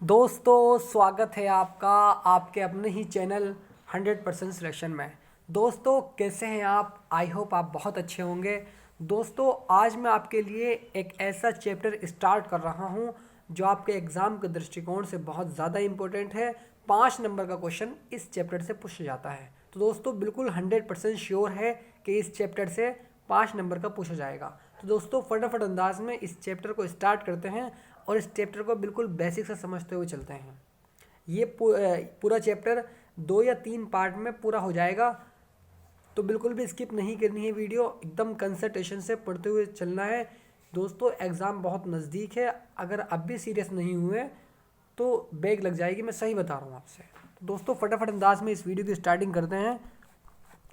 दोस्तों स्वागत है आपका आपके अपने ही चैनल 100% सिलेक्शन में। दोस्तों कैसे हैं आप? आई होप आप बहुत अच्छे होंगे। दोस्तों आज मैं आपके लिए एक ऐसा चैप्टर स्टार्ट कर रहा हूं जो आपके एग्ज़ाम के दृष्टिकोण से बहुत ज़्यादा इम्पोर्टेंट है। 5 नंबर का क्वेश्चन इस चैप्टर से पूछा जाता है। तो दोस्तों बिल्कुल 100% श्योर है कि इस चैप्टर से 5 नंबर का पूछा जाएगा। तो दोस्तों फटाफट अंदाज में इस चैप्टर को स्टार्ट करते हैं और इस चैप्टर को बिल्कुल बेसिक से समझते हुए चलते हैं। ये पूरा चैप्टर 2 या 3 पार्ट में पूरा हो जाएगा, तो बिल्कुल भी स्किप नहीं करनी है वीडियो, एकदम कंसंट्रेशन से पढ़ते हुए चलना है। दोस्तों एग्ज़ाम बहुत नज़दीक है, अगर अब भी सीरियस नहीं हुए तो बैग लग जाएगी, मैं सही बता रहा हूँ आपसे। तो दोस्तों फटाफट अंदाज में इस वीडियो की स्टार्टिंग करते हैं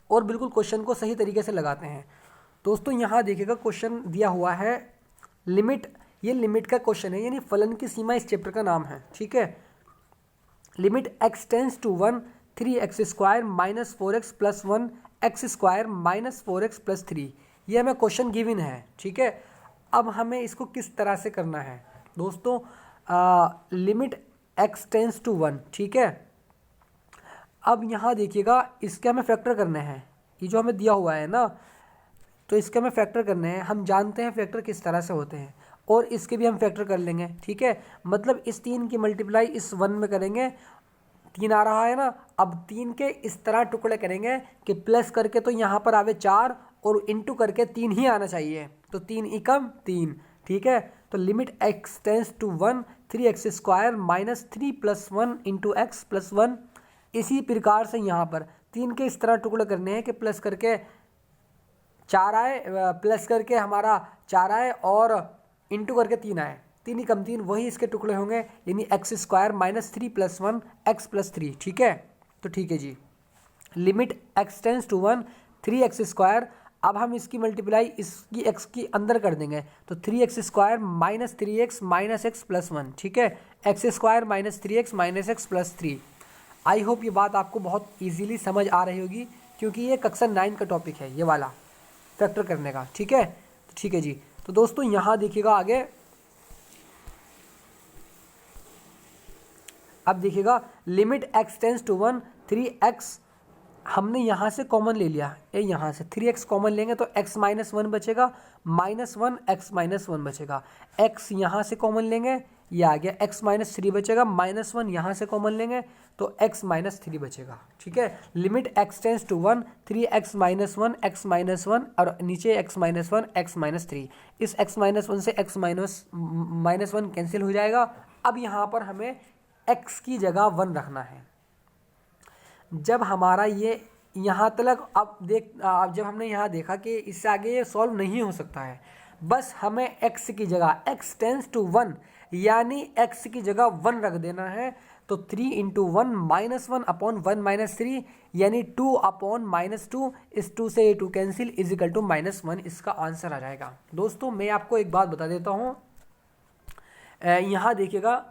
और बिल्कुल क्वेश्चन को सही तरीके से लगाते हैं। दोस्तों यहाँ देखिएगा क्वेश्चन दिया हुआ है लिमिट, ये लिमिट का क्वेश्चन है, यानी फलन की सीमा इस चैप्टर का नाम है। ठीक है, limit x tends to 1 3x square minus 4x plus 1 X square minus 4x plus 3, ये हमें क्वेश्चन गिवन है। ठीक है, अब हमें इसको किस तरह से करना है दोस्तों? लिमिट x टेंस टू 1, ठीक है। अब यहाँ देखिएगा इसके हमें फैक्टर करने हैं, ये जो हमें दिया हुआ है ना, तो इसके हमें फैक्टर करने हैं। हम जानते हैं फैक्टर किस तरह से होते हैं और इसके भी हम फैक्टर कर लेंगे। ठीक है, मतलब इस 3 की मल्टीप्लाई इस 1 में करेंगे, 3 आ रहा है ना। अब 3 के इस तरह टुकड़े करेंगे कि प्लस करके तो यहाँ पर आवे 4 और इंटू करके 3 ही आना चाहिए, तो 3 एकम 3। ठीक है, तो limit x tends to 1 3x square minus 3 plus 1 into X plus 1। इसी प्रकार से यहाँ पर 3 के इस तरह टुकड़े करने हैं कि प्लस करके 4 आए, प्लस करके हमारा 4 आए और इंटू करके 3 आए, 3 ही कम 3, वही इसके टुकड़े होंगे, यानी x square minus 3 plus 1 x plus 3। ठीक है, तो ठीक है जी, limit x tends to 1 3x square. अब हम इसकी मल्टीप्लाई इसकी एक्स की अंदर कर देंगे, तो 3x square minus 3x minus x plus 1। ठीक है, x square minus 3x minus x plus 3। I hope ये बात आपको बहुत ईजीली समझ आ रही होगी, क्योंकि ये कक्षा 9 का टॉपिक है, ये वाला फैक्टर करने का। ठीक है, तो ठीक है जी। तो दोस्तों यहाँ देखिएगा आगे, अब देखिएगा limit x tends to 1 3x, हमने यहाँ से कॉमन ले लिया, ये यहाँ से 3x कॉमन लेंगे तो x माइनस 1 बचेगा, माइनस 1 x माइनस 1 बचेगा। x यहाँ से कॉमन लेंगे, ये आ गया, x माइनस 3 बचेगा, माइनस 1 यहाँ से कॉमन लेंगे तो x माइनस 3 बचेगा। ठीक है, limit x tends to 1 3x minus 1 x minus 1 और नीचे x माइनस 1 x माइनस 3। इस x माइनस 1 से x माइनस 1 कैंसिल हो जाएगा। अब यहाँ पर हमें x की जगह 1 रखना है। जब हमारा ये यहाँ तक, अब जब हमने यहाँ देखा कि इससे आगे ये सॉल्व नहीं हो सकता है, बस हमें x की जगह x टेंस टू 1 यानी x की जगह 1 रख देना है, तो 3 इंटू 1 माइनस 1 अपॉन 1 माइनस 3 यानी 2 अपॉन माइनस 2, इस 2 से ये 2 कैंसिल इजिकल टू माइनस 1, इसका आंसर आ जाएगा। दोस्तों मैं आपको एक बात बता देता हूँ, यहाँ देखिएगा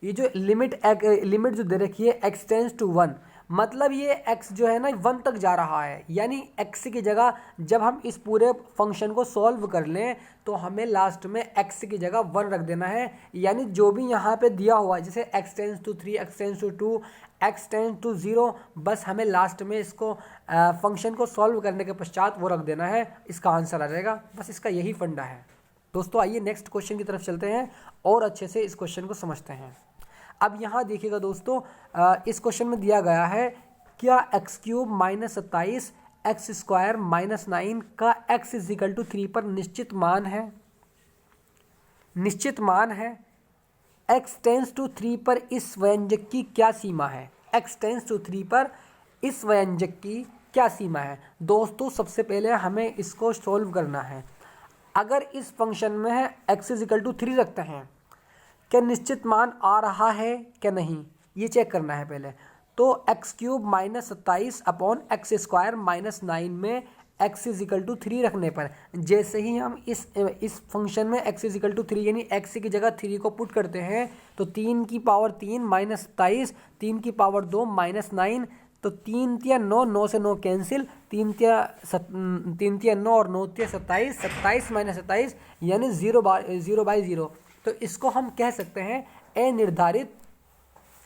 ये जो लिमिट जो दे रखी है x टेंस टू 1, मतलब ये x जो है ना 1 तक जा रहा है, यानी x की जगह जब हम इस पूरे फंक्शन को सॉल्व कर लें तो हमें लास्ट में x की जगह 1 रख देना है। यानी जो भी यहाँ पे दिया हुआ है, जैसे x tends to 3 x tends to 2 x tends to 0, बस हमें लास्ट में इसको फंक्शन को सॉल्व करने के पश्चात वो रख देना है, इसका आंसर आ जाएगा। बस इसका यही फंडा है। दोस्तों आइए नेक्स्ट क्वेश्चन की तरफ चलते हैं और अच्छे से इस क्वेश्चन को समझते हैं। अब यहाँ देखिएगा दोस्तों, इस क्वेश्चन में दिया गया है क्या x cube minus 27 x square minus 9 का x इजिकल टू 3 पर निश्चित मान है। निश्चित मान है x टेंस टू 3 पर इस व्यंजक की क्या सीमा है। x टेंस टू 3 पर इस व्यंजक की क्या सीमा है। दोस्तों सबसे पहले हमें इसको सॉल्व करना है। अगर इस फंक्शन में है x इजिकल टू 3 रखते हैं, क्या निश्चित मान आ रहा है क्या नहीं, ये चेक करना है पहले। तो x cube minus 27 upon X square minus 9 में x इजिकल टू 3 रखने पर, जैसे ही हम इस फंक्शन में x इजिकल टू 3 यानी x की जगह 3 को पुट करते हैं, तो 3 की पावर 3 माइनस 27, 3 की पावर 2 माइनस 9, तो 3 तिया 9, 9 से 9 कैंसिल, 3 तिया 9 और 9 तिया 27, 27 माइनस 27 यानी 0 बाई 0। तो इसको हम कह सकते हैं अनिर्धारित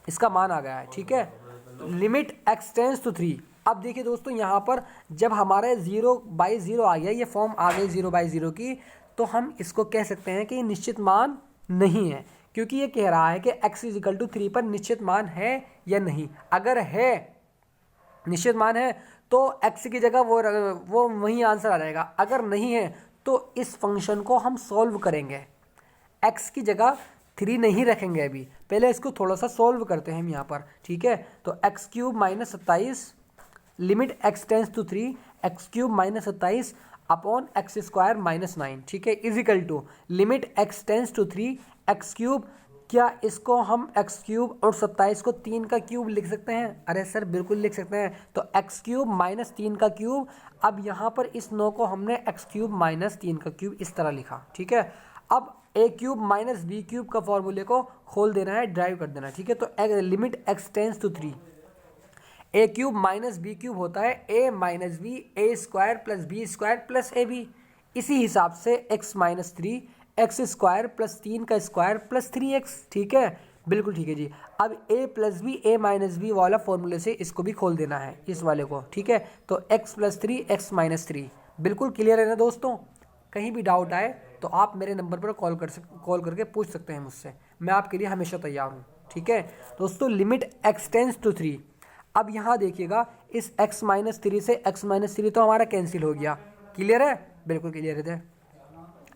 इसका मान आ गया है, ठीक है। Limit x tends to 3। अब देखिए दोस्तों यहाँ पर जब हमारे 0/0 आ गया, ये फॉर्म आ गई 0/0 की, तो हम इसको कह सकते हैं कि ये निश्चित मान नहीं है, क्योंकि ये कह रहा है कि x = 3 पर निश्चित मान है या नहीं। अगर है, निश्चित मान है, तो x की जगह वो वही आंसर आ जाएगा। अगर नहीं है तो इस फंक्शन को हम सॉल्व करेंगे, x की जगह 3 नहीं रखेंगे। अभी पहले इसको थोड़ा सा सॉल्व करते हैं हम यहाँ पर, ठीक है। तो x³ - 27 limit x tends to 3, x³ - 27 upon x² - 9, ठीक है, is equal to limit x tends to 3 x³। क्या इसको हम x³ और 27 को 3 का क्यूब लिख सकते हैं? अरे सर बिल्कुल लिख सकते हैं। तो x³ - 3 का क्यूब। अब यहाँ पर इस 9 को हमने x³ - 3 का क्यूब इस तरह लिखा, ठीक है। अब a³ - b³ का फॉर्मूले को खोल देना है, ड्राइव कर देना है, ठीक है। तो limit x tends to 3, a³ - b³ होता है a - b a² + b² + ab। इसी हिसाब से x - 3 x² + 3 का स्क्वायर + 3x, ठीक है, बिल्कुल ठीक है जी। अब a + b a - b वाला फॉर्मूले से इसको भी खोल देना है, इस वाले को, ठीक है। तो x + 3 x - 3 बिल्कुल क्लियर है ना दोस्तों। कहीं भी डाउट आए तो आप मेरे नंबर पर कॉल करके पूछ सकते हैं मुझसे, मैं आपके लिए हमेशा तैयार हूँ, ठीक है दोस्तों। Limit x tends to 3। अब यहाँ देखिएगा, इस x - 3 से x - 3 तो हमारा कैंसिल हो गया, क्लियर है, बिल्कुल क्लियर है।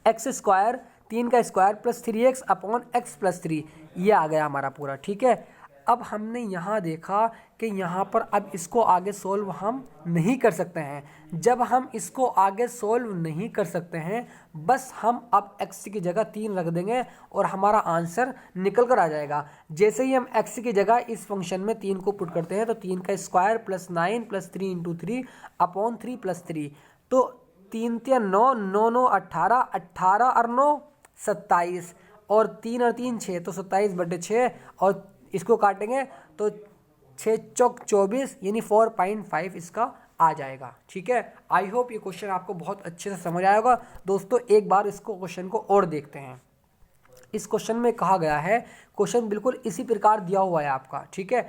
x² 3 का स्क्वायर + 3x अपॉन x + 3, ये आ गया हमारा पूरा, ठीक है। अब हमने यहाँ देखा कि यहाँ पर अब इसको आगे सोल्व हम नहीं कर सकते हैं। जब हम इसको आगे सोल्व नहीं कर सकते हैं, बस हम अब x की जगह 3 रख देंगे और हमारा आंसर निकल कर आ जाएगा। जैसे ही हम x की जगह इस फंक्शन में 3 को पुट करते हैं, तो 3 का स्क्वायर + 9 + 3 × 3 अपॉन 3 + 3, तो 3 × 9 9 9 18 18 और 9 27 और 3 और 3 6, तो 27/6 और इसको काटेंगे तो 6 चौक 24 यानी 4.5 इसका आ जाएगा, ठीक है। आई होप ये क्वेश्चन आपको बहुत अच्छे से समझ आया होगा दोस्तों। एक बार इसको क्वेश्चन को और देखते हैं। इस क्वेश्चन में कहा गया है, क्वेश्चन बिल्कुल इसी प्रकार दिया हुआ है आपका, ठीक है।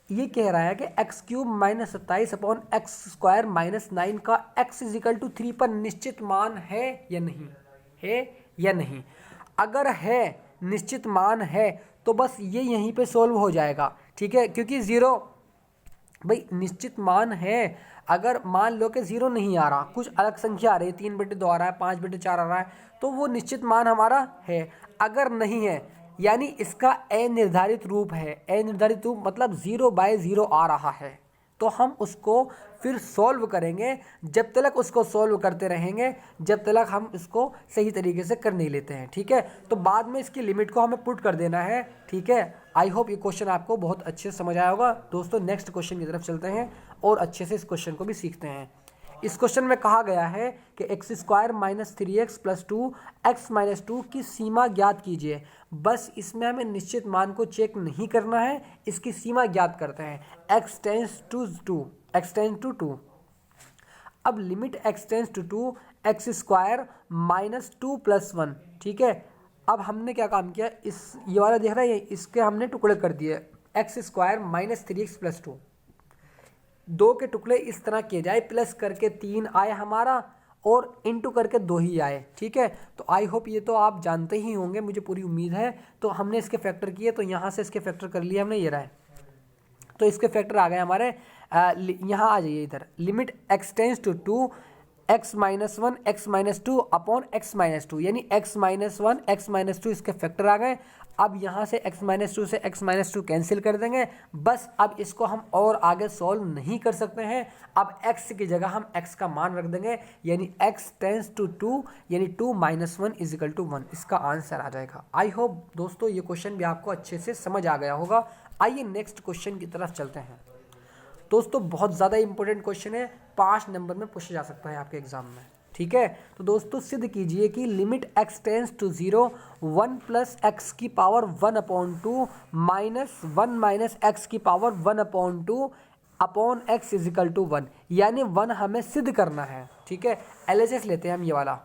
ये कह रहा है कि x³ - 27 अपॉन x² - 9 का x = 3 पर निश्चित मान है या नहीं, है या नहीं। अगर है, निश्चित मान है, तो बस ये यहीं पे सोल्व हो जाएगा, ठीक है, क्योंकि 0 भाई निश्चित मान है। अगर मान लो कि 0 नहीं आ रहा, कुछ अलग संख्या आ रही है, 3/2 आ रहा है, 5/4 आ रहा है, तो वो निश्चित मान हमारा है। अगर नहीं है यानी इसका अनिर्धारित रूप है। अनिर्धारित रूप मतलब 0/0 आ रहा है, तो हम उसको फिर सॉल्व करेंगे। जब तक उसको सॉल्व करते रहेंगे, जब तक हम इसको सही तरीके से कर नहीं लेते हैं, ठीक है। तो बाद में इसकी लिमिट को हमें पुट कर देना है, ठीक है। आई होप ये क्वेश्चन आपको बहुत अच्छे से समझ आया होगा दोस्तों। नेक्स्ट क्वेश्चन की तरफ चलते हैं और अच्छे से इस क्वेश्चन को भी सीखते हैं। इस क्वेश्चन में कहा गया है कि x² - 3x + 2 x - 2 की सीमा ज्ञात कीजिए। बस इसमें हमें निश्चित मान को चेक नहीं करना है, इसकी सीमा ज्ञात करते हैं। x tends to 2। अब limit x tends to 2 x² - 2 + 1, ठीक है। अब हमने क्या काम किया, ये वाला देख रहा है, इसके हमने टुकड़े कर दिए। x² - 3x + 2, 2 के टुकड़े इस तरह किए जाए, प्लस करके 3 आए हमारा और इंटू करके 2 ही आए, ठीक है। तो आई होप ये तो आप जानते ही होंगे, मुझे पूरी उम्मीद है। तो हमने इसके फैक्टर किए, तो यहाँ से इसके फैक्टर कर लिए हमने, ये रहा है। तो इसके फैक्टर आ गए हमारे, यहाँ आ जाइए इधर। Limit x tends to 2 x - 1 x - 2 upon x - 2, यानी x - 1 x - 2 इसके फैक्टर आ गए। अब यहाँ से x - 2 से x - 2 कैंसिल कर देंगे। बस अब इसको हम और आगे सॉल्व नहीं कर सकते हैं। अब x की जगह हम x का मान रख देंगे, यानी x टेंड्स टू 2 यानी 2 - 1 = 1, इसका आंसर आ जाएगा। आई होप दोस्तों ये क्वेश्चन भी आपको अच्छे से समझ आ गया होगा। आइए नेक्स्ट क्वेश्चन की तरफ चलते हैं दोस्तों। बहुत ज़्यादा इंपॉर्टेंट क्वेश्चन है, 5 नंबर में पूछा जा सकता है आपके एग्जाम में, ठीक है। तो दोस्तों सिद्ध कीजिए कि limit x tends to 0 1 + x² - 1/2 -1 - x² - 1/2 upon x = 1, यानी 1 हमें सिद्ध करना है, ठीक है। LHS लेते हैं हम, ये वाला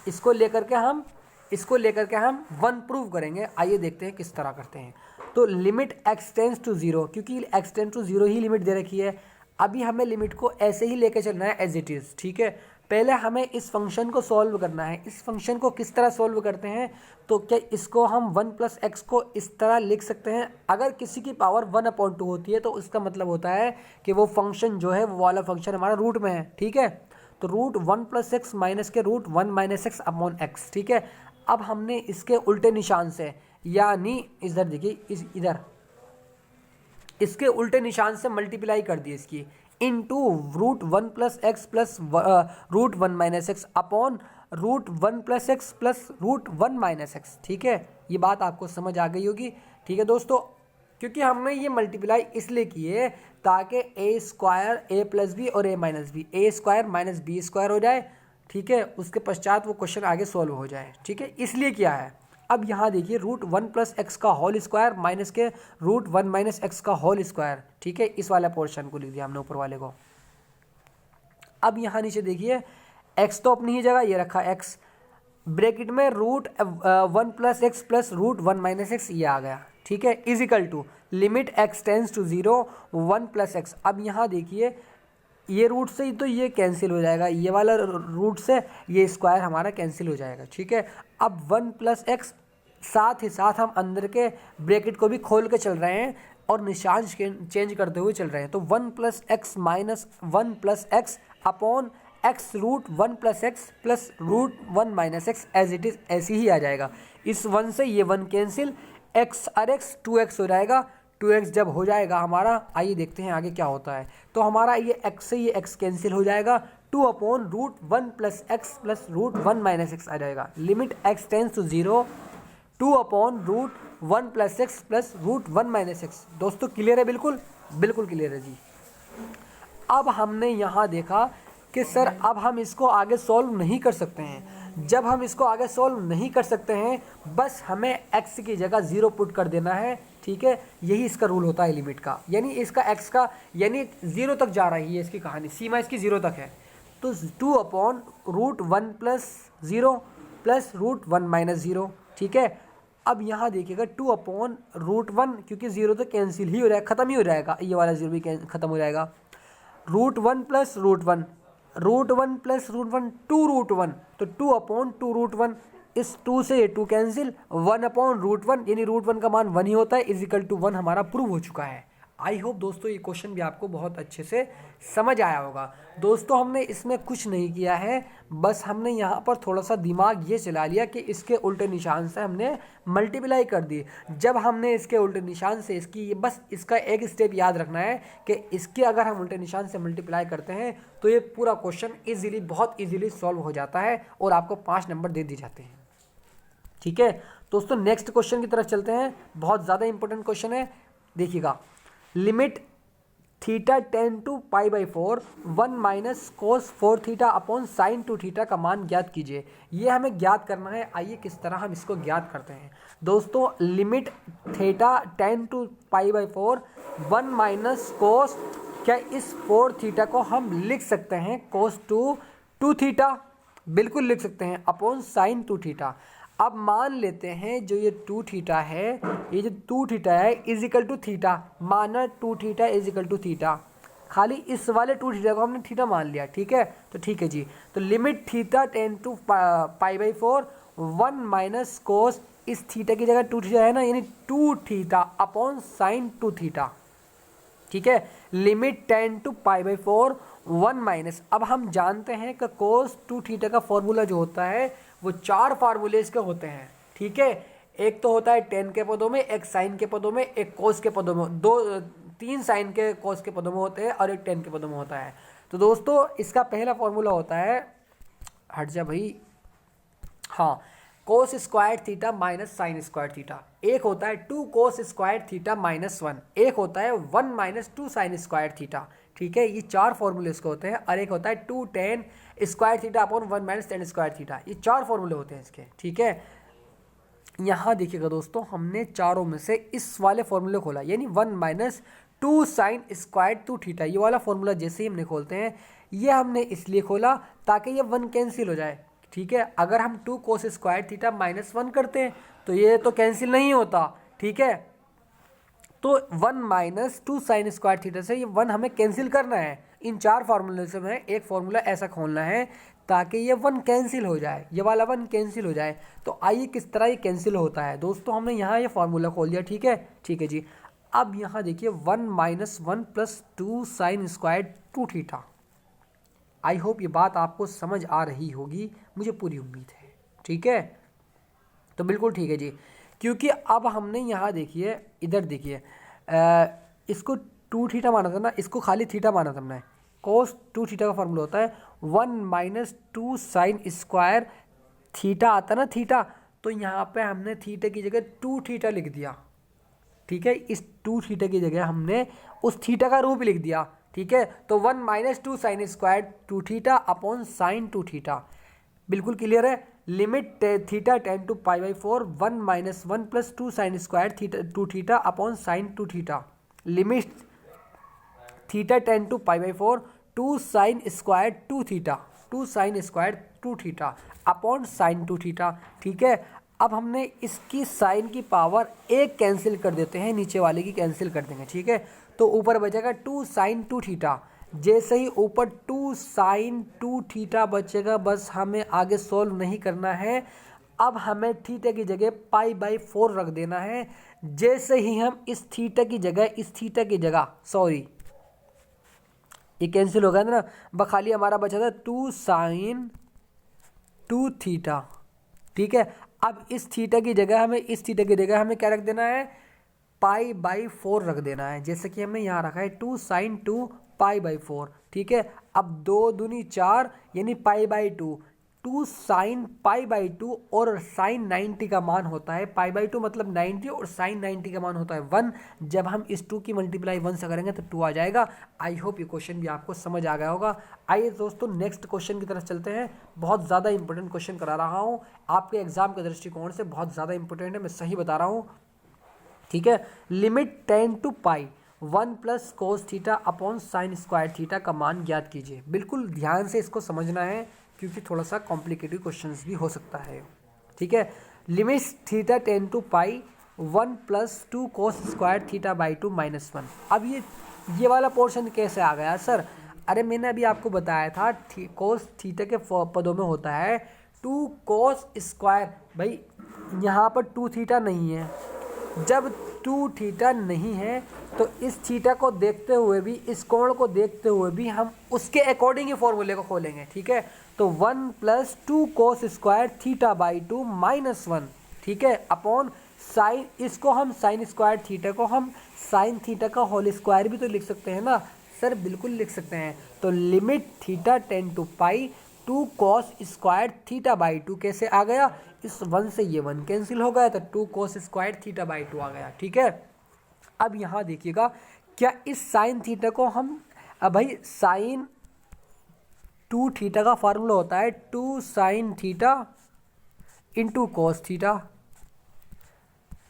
इसको लेकर के हम इसको लेकर के हम 1 प्रूव करेंगे। आइए देखते हैं किस तरह करते हैं। तो लिमिट x टेंड्स टू 0, क्योंकि x टेंड्स टू 0 ही लिमिट दे रखी है, अभी हमें लिमिट को ऐसे ही लेके चलना है एज इट इज़। ठीक है, पहले हमें इस फंक्शन को सॉल्व करना है। इस फंक्शन को किस तरह सॉल्व करते हैं, तो क्या इसको हम 1 प्लस एक्स को इस तरह लिख सकते हैं। अगर किसी की पावर 1/2 होती है तो उसका मतलब होता है कि वो फंक्शन जो है वो वाला फंक्शन हमारा रूट में है। ठीक है, तो रूट 1 प्लस एक्स माइनस के root 1 minus X upon X. ठीक है, अब हमने इसके उल्टे निशान से, यानी इधर देखिए, इधर इसके उल्टे निशान से मल्टीप्लाई कर दी इसकी, into root 1 plus x plus root 1 minus X upon root 1 plus x plus root 1 minus X. ठीक है, ये बात आपको समझ आ गई होगी। ठीक है दोस्तों, क्योंकि हमने ये मल्टीप्लाई इसलिए किए ताकि ए स्क्वायर ए प्लस बी और ए माइनस बी, ए स्क्वायर माइनस बी स्क्वायर हो जाए। ठीक है, उसके पश्चात वो क्वेश्चन आगे सॉल्व हो जाए। ठीक है, इसलिए किया है। अब यहाँ देखिए, रूट 1 प्लस एक्स का होल स्क्वायर माइनस के रूट 1 माइनस एक्स का होल स्क्वायर। ठीक है, इस वाला पोर्शन को लिख दिया हमने ऊपर वाले को। अब यहाँ नीचे देखिए, एक्स तो अपनी ही जगह ये रखा, एक्स ब्रैकेट में root 1 plus x plus root 1 minus X ये आ गया। ठीक है, is equal to limit x tends to 0 1 plus X. अब यहाँ देखिए, ये रूट से ही तो ये कैंसिल हो जाएगा, ये वाला रूट से ये स्क्वायर हमारा कैंसिल हो जाएगा। ठीक है, अब 1 प्लस एक्स, साथ ही साथ हम अंदर के ब्रैकेट को भी खोल के चल रहे हैं और निशान चेंज करते हुए चल रहे हैं। तो 1 plus X minus 1 plus X upon X root 1 plus x plus root 1 minus X as it is, ऐसी ही आ जाएगा। इस 1 से ये 1 कैंसिल, एक्स और एक्स 2x हो जाएगा। 2x जब हो जाएगा हमारा, आइए देखते हैं आगे क्या होता है। तो हमारा ये x से ये x कैंसिल हो जाएगा, 2 upon root 1 plus x plus root 1 minus x आ जाएगा। Limit x tends to 0 2 upon root 1 plus x plus root 1 minus x. दोस्तों क्लियर है? बिल्कुल बिल्कुल क्लियर है जी। अब हमने यहाँ देखा कि सर अब हम इसको आगे सॉल्व नहीं कर सकते हैं। जब हम इसको आगे सॉल्व नहीं कर सकते हैं, बस हमें x की जगह 0 पुट कर देना है। ठीक है, यही इसका रूल होता है लिमिट का, यानी इसका x का यानी 0 तक जा रही है इसकी कहानी, सीमा इसकी 0 तक है। तो 2 upon root 1 plus 0 plus root 1 minus 0। ठीक है, अब यहाँ देखिएगा 2 अपॉन रूट 1, क्योंकि 0 तो कैंसिल ही हो जाएगा, ख़त्म ही हो जाएगा, ये वाला 0 भी ख़त्म हो जाएगा। Root 1 plus root 1, root 1 plus root 1 2 root 1, तो 2 अपॉन 2 रूट 1, इस 2 से ये 2 कैंसिल, 1 अपॉन रूट 1, यानी रूट 1 का मान 1 ही होता है, इज इक्वल टू 1 हमारा प्रूव हो चुका है। आई होप दोस्तों ये क्वेश्चन भी आपको बहुत अच्छे से समझ आया होगा। दोस्तों हमने इसमें कुछ नहीं किया है, बस हमने यहाँ पर थोड़ा सा दिमाग ये चला लिया कि इसके उल्टे निशान से हमने मल्टीप्लाई कर दी। जब हमने इसके उल्टे निशान से इसकी, बस इसका एक स्टेप याद रखना है कि इसके अगर हम उल्टे निशान से मल्टीप्लाई करते हैं तो ये पूरा क्वेश्चन ईजिली, बहुत ईजिली सॉल्व हो जाता है और आपको 5 नंबर दे दिए जाते हैं। ठीक है दोस्तों, नेक्स्ट क्वेश्चन की तरफ चलते हैं। बहुत ज़्यादा इंपॉर्टेंट क्वेश्चन है, देखिएगा। Limit theta tends to pi by 4 1 minus cos 4 theta upon sine 2 theta का मान ज्ञात कीजिए। ये हमें ज्ञात करना है। आइए किस तरह हम इसको ज्ञात करते हैं। दोस्तों limit theta tends to pi by 4 1 minus cos, क्या इस 4 थीटा को हम लिख सकते हैं कोस 2 थीटा? बिल्कुल लिख सकते हैं, अपॉन साइन 2 थीटा। अब मान लेते हैं जो ये 2 थीटा है, ये जो 2 थीटा है इज इक्वल टू थीटा, माना 2 theta is equal to theta, खाली इस वाले 2 थीटा को हमने थीटा मान लिया। ठीक है, तो ठीक है जी। तो limit theta tends to pi by 4 1 minus cos, इस थीटा की जगह 2 थीटा है ना, यानी 2 थीटा अपॉन साइन 2 थीटा। ठीक है, limit tends to pi by 4 1 minus, अब हम जानते हैं कि कोस 2 थीटा का फॉर्मूला जो होता है वो 4 फार्मूले इसके होते हैं। ठीक है, एक तो होता है टेन के पदों में, एक साइन के पदों में, एक कोस के पदों में, 3 साइन के कोस के पदों में होते हैं और एक टेन के पदों में होता है। तो दोस्तों इसका पहला फॉर्मूला होता है, हट जा भाई, हाँ, cos square theta minus sign square theta. एक होता है 2 कोस स्क्वायर थीटा माइनस 1, एक होता है 1 माइनस 2 साइन स्क्वायर थीटा। ठीक है, ये 4 फॉर्मूले इसके होते हैं। और एक होता है 2 ten square theta upon 1 minus ten square theta. ये 4 फॉर्मूले होते हैं इसके। ठीक है, यहाँ देखिएगा दोस्तों, हमने चारों में से इस वाले फॉर्मूले खोला, यानी 1 माइनस 2 साइन स्क्वायर 2 थीटा, ये वाला फॉर्मूला जैसे ही हमने खोलते हैं, ये हमने इसलिए खोला ताकि ये 1 कैंसिल हो जाए। ठीक है। अगर हम 2 cos स्क्वायर थीटा -1 करते हैं तो ये तो कैंसिल नहीं होता, ठीक है। तो 1 - 2 साइन स्क्वायर थीटा से ये 1 हमें कैंसिल करना है। इन 4 फार्मूले से हमें एक फार्मूला ऐसा खोलना है ताकि ये 1 कैंसिल हो जाए, ये वाला 1 कैंसिल हो जाए। तो आइए किस तरह ये कैंसिल होता है। दोस्तों हमने यहाँ ये फार्मूला खोल दिया, ठीक है, ठीक है जी। अब यहाँ देखिए 1 - 1 + 2 sine square 2 theta. I hope ये बात आपको समझ आ रही होगी, मुझे पूरी उम्मीद है, ठीक है। तो बिल्कुल ठीक है जी, क्योंकि अब हमने यहाँ देखिए, इधर देखिए, इसको 2 थीटा माना था ना, इसको खाली थीटा माना था हमने। cos 2 थीटा का फॉर्मूला होता है 1 - 2 साइन स्क्वायर थीटा आता ना, थीटा। तो यहाँ पे हमने थीटा की जगह 2 थीटा लिख दिया, ठीक है। इस 2 थीटा की जगह हमने उस थीटा का रूप लिख दिया, ठीक है। तो 1 - 2 sine square 2 theta upon sine 2 theta, बिल्कुल क्लियर है। Limit theta tend to π/4 1 - 1 + 2 sine square theta 2 theta upon sine 2 theta. Limit theta tend to π/4 2 sine square 2 theta 2 sine square 2 theta upon sine 2 theta, ठीक है। अब हमने इसकी sign की power 1 cancel कर देते हैं, नीचे वाले की कैंसिल कर देंगे, ठीक है। तो ऊपर बचेगा 2 साइन 2 थीटा। जैसे ही ऊपर 2 साइन 2 थीटा बचेगा, बस हमें आगे सॉल्व नहीं करना है। अब हमें थीटा की जगह π/4 रख देना है। जैसे ही हम इस थीटा की जगह सॉरी, ये कैंसिल हो गया ना, बखाली हमारा बचा था 2 साइन 2 थीटा, ठीक है। अब इस थीटा की जगह हमें क्या रख देना है, π/4 रख देना है। जैसे कि हमने यहाँ रखा है 2 साइन 2 π/4, ठीक है। अब 2 दूनी 4 यानी π/2, 2 साइन π/2 और साइन 90 का मान होता है π/2 मतलब 90 और साइन 90 का मान होता है 1। जब हम इस 2 की मल्टीप्लाई 1 से करेंगे तो 2 आ जाएगा। आई होप ये क्वेश्चन भी आपको समझ आ गया होगा। आइए दोस्तों नेक्स्ट क्वेश्चन की तरफ चलते हैं। बहुत ज़्यादा इंपॉर्टेंट क्वेश्चन करा रहा हूँ, आपके एग्जाम के दृष्टिकोण से बहुत ज़्यादा इंपॉर्टेंट है, मैं सही बता रहा हूँ, ठीक है। Limit tend to pi 1 + cos theta upon sine square theta का मान ज्ञात कीजिए। बिल्कुल ध्यान से इसको समझना है क्योंकि थोड़ा सा कॉम्प्लिकेटेड क्वेश्चंस भी हो सकता है, ठीक है। Limit theta tend to pi 1 + 2 cos square theta -1। अब ये वाला पोर्शन कैसे आ गया सर? अरे मैंने अभी आपको बताया था cos थीटा के पदों में होता है 2 cos स्क्वायर। भाई यहाँ पर 2 थीटा नहीं है, जब 2 थीटा नहीं है तो इस थीटा को देखते हुए भी, इस कोण को देखते हुए भी हम उसके अकॉर्डिंग ही फॉर्मूले को खोलेंगे, ठीक है। तो 1 + 2 cos स्क्वायर थीटा/2 -1, ठीक है, अपॉन साइन, इसको हम साइन स्क्वायर थीटा को हम साइन थीटा का होल स्क्वायर भी तो लिख सकते हैं ना सर, बिल्कुल लिख सकते हैं। तो limit theta tend to pi 2 cos square theta कैसे आ गया, इस 1 से ये 1 कैंसिल हो गया तो 2 cos स्क्वायर थीटा/2 आ गया, ठीक है। अब यहाँ देखिएगा, क्या इस साइन थीटा को हम, अब भाई साइन 2 थीटा का फार्मूला होता है 2 sine theta into cos theta,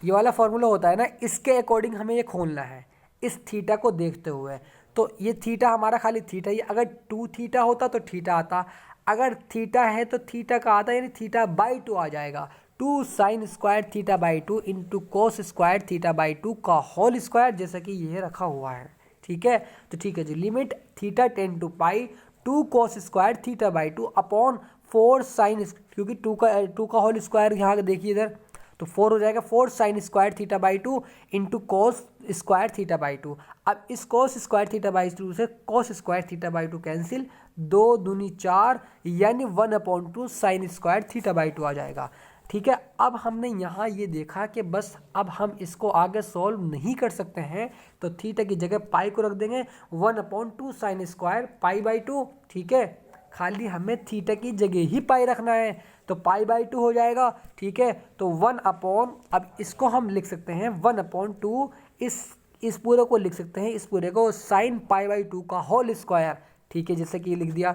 ये वाला फार्मूला होता है ना, इसके अकॉर्डिंग हमें ये खोलना है इस थीटा को देखते हुए। तो ये थीटा हमारा खाली थीटा ही, अगर 2 थीटा होता तो थीटा आता, अगर थीटा है तो थीटा का आता यानी थीटा/2 आ जाएगा। 2 sine square थीटा/2 into cos square थीटा/2 का होल स्क्वायर, जैसा कि ये रखा हुआ है, ठीक है। तो ठीक है जी, limit theta tend to pi 2 cos square theta upon 4 sine, क्योंकि 2 का होल स्क्वायर यहाँ देखिए इधर, तो 4 हो जाएगा 4 sine square थीटा/2 into cos square थीटा/2। अब इस कॉस स्क्वायर थीटा/2 से कॉस स्क्वायर थीटा/2 कैंसिल, 2 दूनी 4 यानी 1/2 साइन स्क्वायर थीटा/2 आ जाएगा, ठीक है। अब हमने यहाँ ये देखा कि बस अब हम इसको आगे सॉल्व नहीं कर सकते हैं, तो थीटा की जगह पाई को रख देंगे 1/2 साइन स्क्वायर π/2, ठीक है। खाली हमें थीटा की जगह ही पाई रखना है तो π/2 हो जाएगा, ठीक है। तो 1 अपॉन, अब इसको हम लिख सकते हैं 1/2, इस पूरे को लिख सकते हैं, इस पूरे को साइन π/2 का होल स्क्वायर, ठीक है, जैसे कि ये लिख दिया।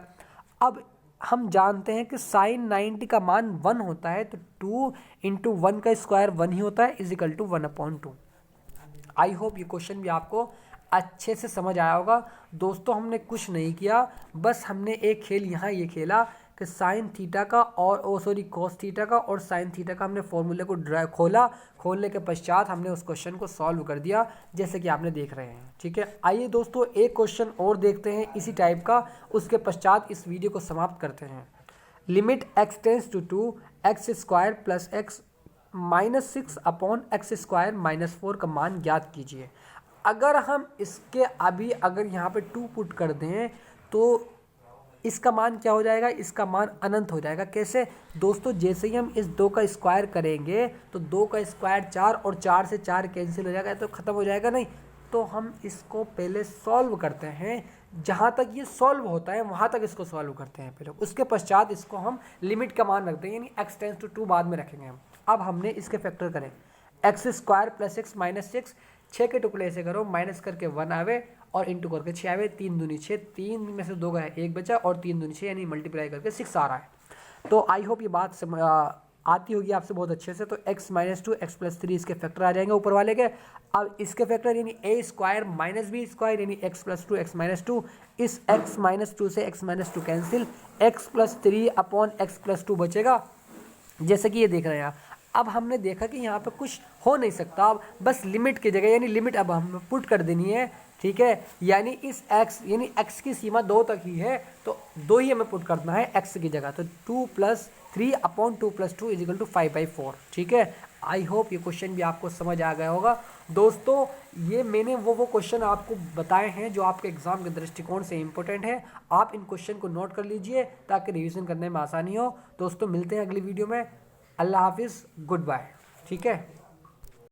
अब हम जानते हैं कि साइन 90 का मान 1 होता है, तो 2 इंटू 1 का स्क्वायर 1 ही होता है, इजिकल टू 1/2। आई होप ये क्वेश्चन भी आपको अच्छे से समझ आया होगा। दोस्तों हमने कुछ नहीं किया, बस हमने एक खेल यहाँ ये खेला कि साइन थीटा का और कॉस थीटा का और साइन थीटा का हमने फॉर्मूले को खोलने के पश्चात हमने उस क्वेश्चन को सॉल्व कर दिया, जैसे कि आपने देख रहे हैं। ठीक है, आइए दोस्तों एक क्वेश्चन और देखते हैं इसी टाइप का, उसके पश्चात इस वीडियो को समाप्त करते हैं। Limit x tends to 2 X square plus X minus 6 upon X square minus 4 का मान ज्ञात कीजिए। अगर हम इसके अगर यहाँ पे 2 पुट कर दें तो इसका मान क्या हो जाएगा, इसका मान अनंत हो जाएगा। कैसे दोस्तों, जैसे ही हम इस 2 का स्क्वायर करेंगे तो 2 का स्क्वायर 4 और 4 से 4 कैंसिल हो जाएगा, तो ख़त्म हो जाएगा नहीं। तो हम इसको पहले सॉल्व करते हैं, जहाँ तक ये सॉल्व होता है वहाँ तक इसको सॉल्व करते हैं पहले, उसके पश्चात इसको हम लिमिट का मान रखते हैं, यानी x टेंस टू 2 बाद में रखेंगे हम। अब हमने इसके फैक्टर करें, x square plus X minus 6, 6 के टुकड़े ऐसे करो, माइनस करके 1 आवे और इंटू करके 6 आवे, 3 दूनी 6, 3 में से 2 गया 1 बचा और 3 दूनी 6 यानी मल्टीप्लाई करके 6 आ रहा है। तो आई होप ये बात आती होगी आपसे बहुत अच्छे से। तो x माइनस 2 एक्स प्लस 3 इसके फैक्टर आ जाएंगे ऊपर वाले के। अब इसके फैक्टर यानी a square minus B square यानी x प्लस 2 एक्स माइनस 2, इस x माइनस 2 से x minus 2 cancel, x plus 3 upon X plus 2 बचेगा, जैसे कि ये देख रहे हैं आप। अब हमने देखा कि यहाँ पे कुछ हो नहीं सकता, अब बस लिमिट की जगह यानी लिमिट अब हमें पुट कर देनी है। ठीक है, यानी इस x यानी x की सीमा 2 तक ही है, तो 2 ही हमें पुट करना है x की जगह। तो 2 plus 3 upon 2 plus 2 is equal to 5/4। ठीक है, आई होप ये क्वेश्चन भी आपको समझ आ गया होगा। दोस्तों ये मैंने वो क्वेश्चन आपको बताए हैं जो आपके एग्जाम के दृष्टिकोण से इंपॉर्टेंट है। आप इन क्वेश्चन को नोट कर लीजिए ताकि रिवीजन करने में आसानी हो। दोस्तों मिलते हैं अगली वीडियो में। अल्लाह हाफिज़, गुड बाय। ठीक है।